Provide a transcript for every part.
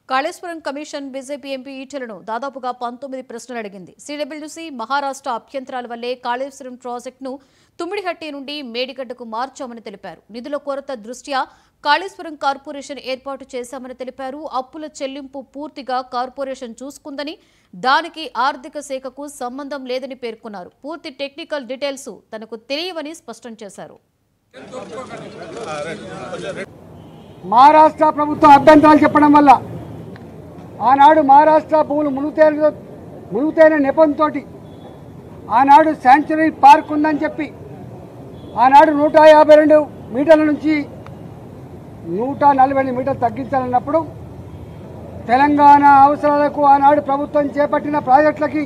Kaleshwaram commission BJP MP ఈటెలను దాదాపుగా 19 ప్రశ్నలు అడిగింది. సిడబ్ల్యూసీ మహారాష్ట్ర అభ్యంతరాల వల్లే కాళేశ్వరం ప్రాజెక్టును తుమ్మిడిహట్టి నుండి మేడిగడ్డకు మార్చామని తెలిపారు. నిధుల కొరత దృష్ట్యా కాళేశ్వరం కార్పొరేషన్ ఏర్పాటు చేశామని తెలిపారు. అప్పుల చెల్లింపు పూర్తిగా కార్పొరేషన్ చూసుకుందని, దానికి ఆర్థిక శాఖకు సంబంధం లేదని పేర్కొన్నారు. పూర్తి టెక్నికల్ డీటెయిల్స్ తనకు తెలియవని స్పష్టం చేశారు. మహారాష్ట్ర ప్రభుత్వం అభ్యంతరాలు చెప్పడం వల్ల ఆనాడు మహారాష్ట్ర భూములు మునుగుతైన నెపంతో ఆనాడు శాంక్చురీ పార్క్ ఉందని చెప్పి ఆనాడు 152 మీటర్ల నుంచి 140 మీటర్లు తగ్గించాలన్నప్పుడు తెలంగాణ అవసరాలకు ఆనాడు ప్రభుత్వం చేపట్టిన ప్రాజెక్టులకి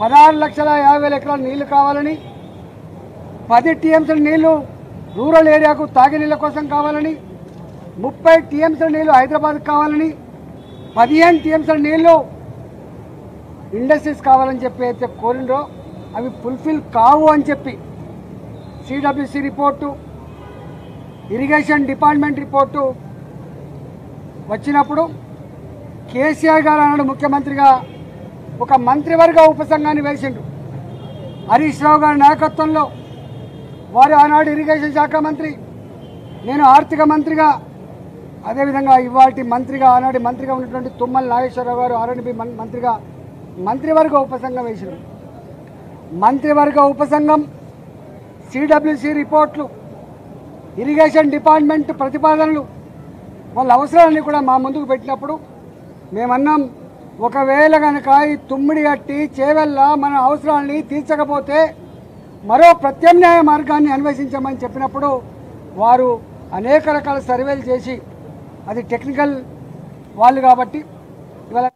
16,50,000 ఎకరాల నీళ్లు కావాలని, 10 టీఎంసీల నీళ్లు రూరల్ ఏరియాకు తాగునీళ్ళ కోసం కావాలని, 30 టీఎంసీల నీళ్లు హైదరాబాద్కు కావాలని, 15 టీఎంసీల నీళ్లు ఇండస్ట్రీస్ కావాలని చెప్పి అయితే కోరిండ్రో అవి ఫుల్ఫిల్ కావు అని చెప్పి CWC report, irrigation department report వచ్చినప్పుడు కేసీఆర్ గారు అన్నాడు ముఖ్యమంత్రిగా ఒక మంత్రివర్గ ఉపసంఘాన్ని వేసిండు. హరీష్ రావు గారి నాయకత్వంలో వారు ఆనాడు ఇరిగేషన్ శాఖ మంత్రి, నేను ఆర్థిక మంత్రిగా, అదేవిధంగా ఇవాటి మంత్రిగా ఆనాటి మంత్రిగా ఉన్నటువంటి తుమ్మల నాగేశ్వరరావు గారు ఆర్ఎండ్బి మంత్రిగా మంత్రివర్గ ఉపసంఘం వేసినారు. మంత్రివర్గ ఉపసంఘం సిడబ్ల్యూసీ రిపోర్ట్లు, ఇరిగేషన్ డిపార్ట్మెంట్ ప్రతిపాదనలు, వాళ్ళ అవసరాలన్నీ కూడా మా ముందుకు పెట్టినప్పుడు మేమన్నాం, ఒకవేళ కనుక ఈ తుమ్మిడిగట్టి చేవెళ్ళ మన అవసరాలని తీర్చకపోతే మరో ప్రత్యామ్నాయ మార్గాన్ని అన్వేషించమని చెప్పినప్పుడు వారు అనేక రకాల సర్వేలు చేసి, అది టెక్నికల్ వాళ్ళు కాబట్టి ఇవాళ